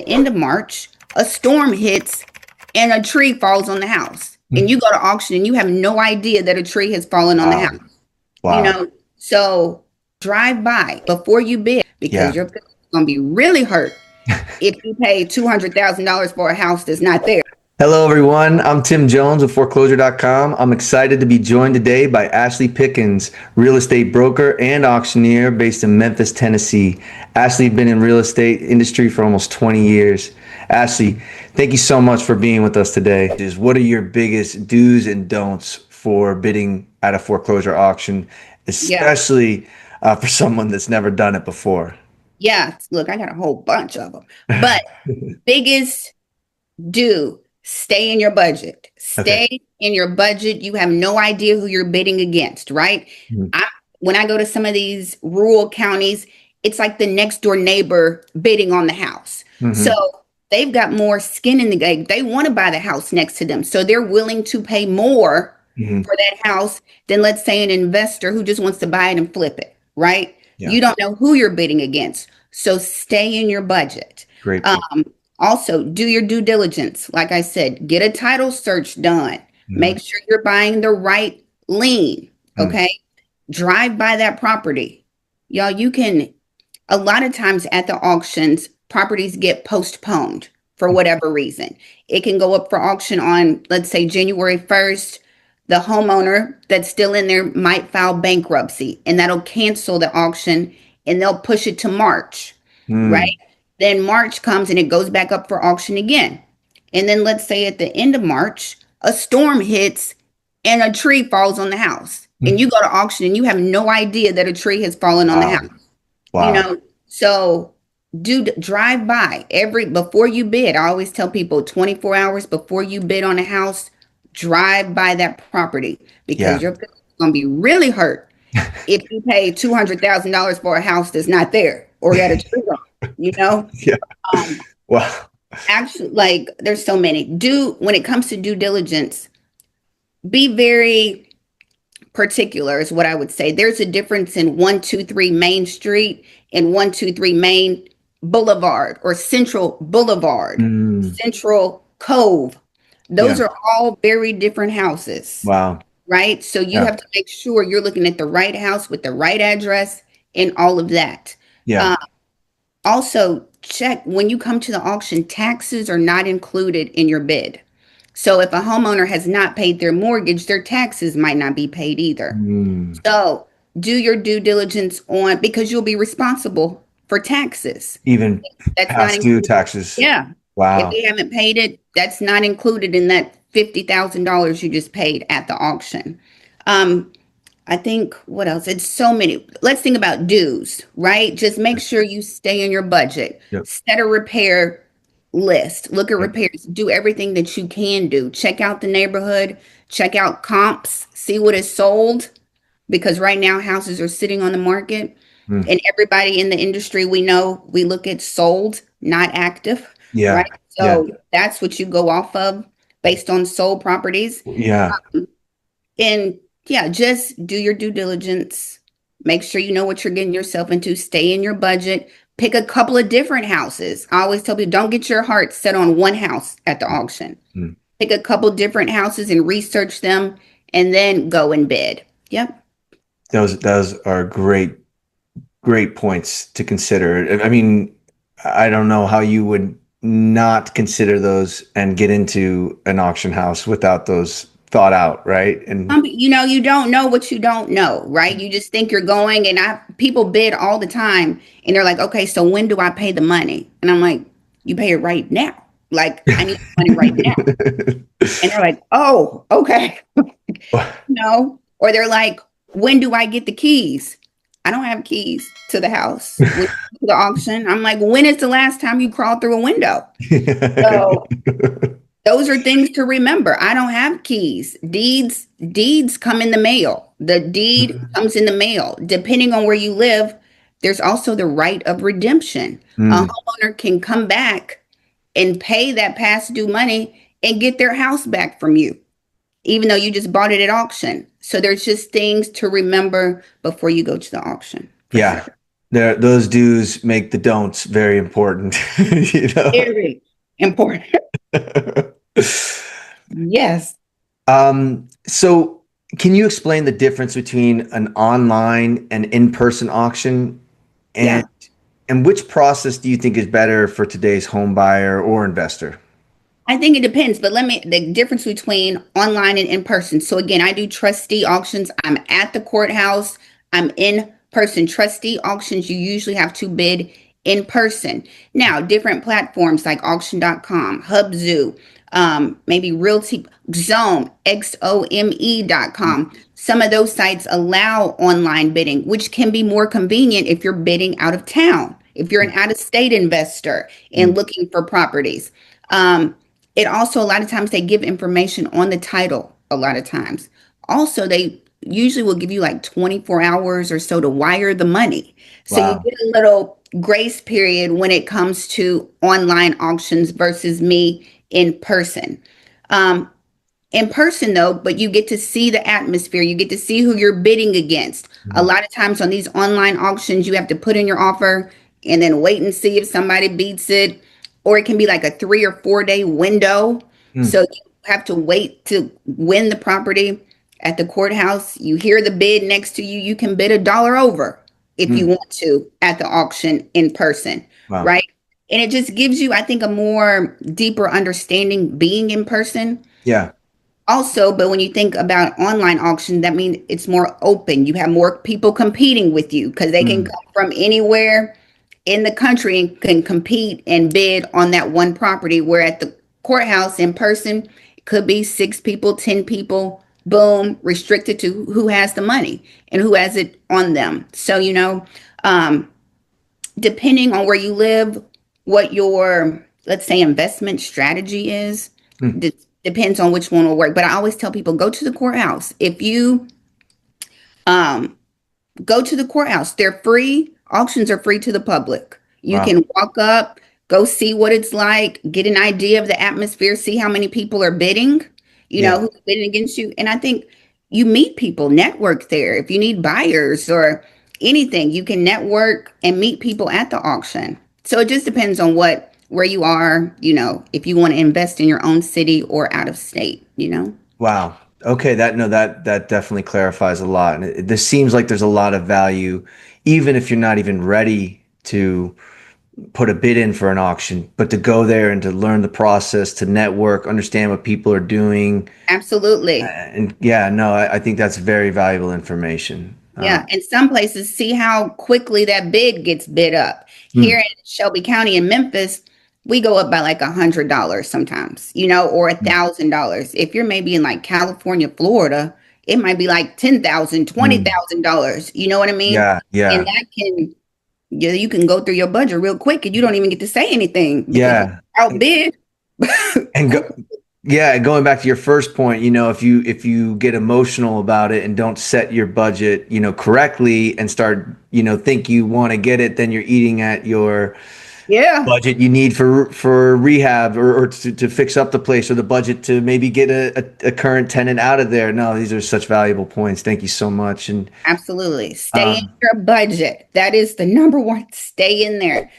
the end of March, a storm hits and a tree falls on the house. And you go to auction and you have no idea that a tree has fallen on the Wow. house. You Wow. know, so drive by before you bid because Yeah. you're going to be really hurt if you pay $200,000 for a house that's not there. Hello, everyone. I'm Tim Jones of foreclosure.com. I'm excited to be joined today by Ashley Pickins, real estate broker and auctioneer based in Memphis, Tennessee. Ashley has been in real estate industry for almost 20 years. Ashley, thank you so much for being with us today. What are your biggest do's and don'ts for bidding at a foreclosure auction, Yeah. especially for someone that's never done it before? Yeah. Look, I got a whole bunch of them. But biggest do stay in your budget. Okay. Stay in your budget. You have no idea who you're bidding against, right? Mhm. When I go to some of these rural counties, it's like the next door neighbor bidding on the house. So Mhm. they've got more skin in the game. They want to buy the house next to them. So they're willing to pay more Mhm. for that house than, let's say, an investor who just wants to buy it and flip it, right? Yeah. You don't know who you're bidding against. So stay in your budget. Great point. Um, Also, do your due diligence. Like I said, get a title search done. Mhm. Make sure you're buying the right lien. Mhm. Okay. Drive by that property. Y'all, you can, a lot of times at the auctions, properties get postponed for whatever reason. It can go up for auction on, let's say, January 1st. The homeowner that's still in there might file bankruptcy, and that'll cancel the auction and they'll push it to March, right? Mm. Then March comes and it goes back up for auction again. And then let's say at the end of March, a storm hits and a tree falls on the house. And you go to auction and you have no idea that a tree has fallen on the Wow. house. You Wow. know, so do drive by every before you bid. I always tell people 24 hours before you bid on a house, drive by that property because Yeah. you're going to be really hurt if you pay $200,000 for a house that's not there or got a tree on it, you know? Yeah. Um, Wow. Actually, like there's so many. When it comes to due diligence, be very particular is what I would say. There's a difference in 123 Main Street and 123 Main Boulevard or Central Boulevard, Mm. Central Cove. Yeah. Those are all very different houses, Wow. right? So you Yeah. have to make sure you're looking at the right house with the right address and all of that. Yeah. Uh, Also, check when you come to the auction, taxes are not included in your bid. So if a homeowner has not paid their mortgage, their taxes might not be paid either. Mm. So do your due diligence on because you'll be responsible for taxes. Even That's not past due included. taxes. Yeah. If Wow. they haven't paid it, that's not included in that $50,000 you just paid at the auction. Um, I think what else? It's so many. Let's think about dues, right? Just make sure you stay in your budget. Yep. Set a repair list. Look at Yep. repairs. Do everything that you can do. Check out the neighborhood. Check out comps. See what is sold because right now houses are sitting on the market Mm. and everybody in the industry we know, we look at sold, not active, Yeah. right? Yeah. So that's what you go off of based on sold properties. Yeah. And yeah, just do your due diligence. Make sure you know what you're getting yourself into. Stay in your budget. Pick a couple of different houses. I always tell people don't get your heart set on one house at the auction. Mm. Pick a couple different houses and research them and then go and bid. Yep. Those are great points to consider. I mean, I don't know how you would not consider those and get into an auction house without those thought out, right? And You don't know what you don't know, right? You just think you're going, and people bid all the time, and they're like, "Okay, so when do I pay the money?" And I'm like, "You pay it right now. Like, I need the money right now." And they're like, "Oh, okay." Or they're like, "When do I get the keys?" I don't have keys to the house. To the auction. I'm like, "When is the last time you crawled through a window?" So those are things to remember. I don't have keys. Deeds come in the mail. The deed comes in the mail. Depending on where you live, there's also the right of redemption. A Mm. homeowner can come back and pay that past due money and get their house back from you, even though you just bought it at auction. So there's just things to remember before you go to the auction. For Yeah. sure. those do's make the don'ts very important, you know. Very important. Yes. So can you explain the difference between an online and in-person auction, Yeah. and which process do you think is better for today's home buyer or investor? I think it depends, but the difference between online and in person. So again, I do trustee auctions. I'm at the courthouse. I'm in person. Trustee auctions, you usually have to bid in person. Now, different platforms like auction.com, Hubzoo, maybe Realty Xome, XOME.com. Some of those sites allow online bidding, which can be more convenient if you're bidding out of town, if you're an out of state investor and Mm, looking for properties. It also, a lot of times, they give information on the title, a lot of times. Also, they usually will give you like 24 hours or so to wire the money. So you wow. get a little grace period when it comes to online auctions versus me in person. Um, in person though, but you get to see the atmosphere. You get to see who you're bidding against. A Mm, lot of times on these online auctions, you have to put in your offer and then wait and see if somebody beats it. Or it can be like a 3 or 4 day window. mm, So you have to wait to win the property at the courthouse. You hear the bid next to you. You can bid a dollar over if you mm. want to at the auction in person, Wow. right? And it just gives you, I think, a more deeper understanding being in person Yeah. also. But when you think about online auction, that means it's more open. You have more people competing with you because they can Mm, come from anywhere in the country and can compete and bid on that one property. Where at the courthouse in person, it could be 6 people, 10 people, boom, restricted to who has the money and who has it on them. So, um, depending on where you live, what your, let's say, investment strategy is, mm. depends on which one will work. But I always tell people go to the courthouse. If you um, go to the courthouse, they're free. Auctions are free to the public. You Wow. can walk up, go see what it's like, get an idea of the atmosphere, see how many people are bidding, Yeah. who's bidding against you. And I think you meet people, network there. If you need buyers or anything, you can network and meet people at the auction. So it just depends on where you are, if you want to invest in your own city or out of state. Wow. Okay, that definitely clarifies a lot. And this seems like there's a lot of value, even if you're not even ready to put a bid in for an auction, but to go there and to learn the process, to network, understand what people are doing. Absolutely. And yeah, no, I think that's very valuable information. Yeah, and some places see how quickly that bid gets bid up. Here Hmm, in Shelby County in Memphis, we go up by like $100 sometimes, or hmm, $1,000. If you're maybe in like California, Florida, it might be like 10,000, twenty hmm. thousand dollars. You know what I mean? Yeah, And yeah, that can, yeah, you can go through your budget real quick and you don't even get to say anything because you yeah. outbid. And go, yeah, going back to your first point, if you get emotional about it and don't set your budget, correctly and start, think you want to get it, then you're eating at your Yeah, budget you need for rehab, or to fix up the place, or the budget to maybe get a current tenant out of there. No, these are such valuable points. Thank you so much. And absolutely. Stay in um, your budget. That is the number one. Stay in there.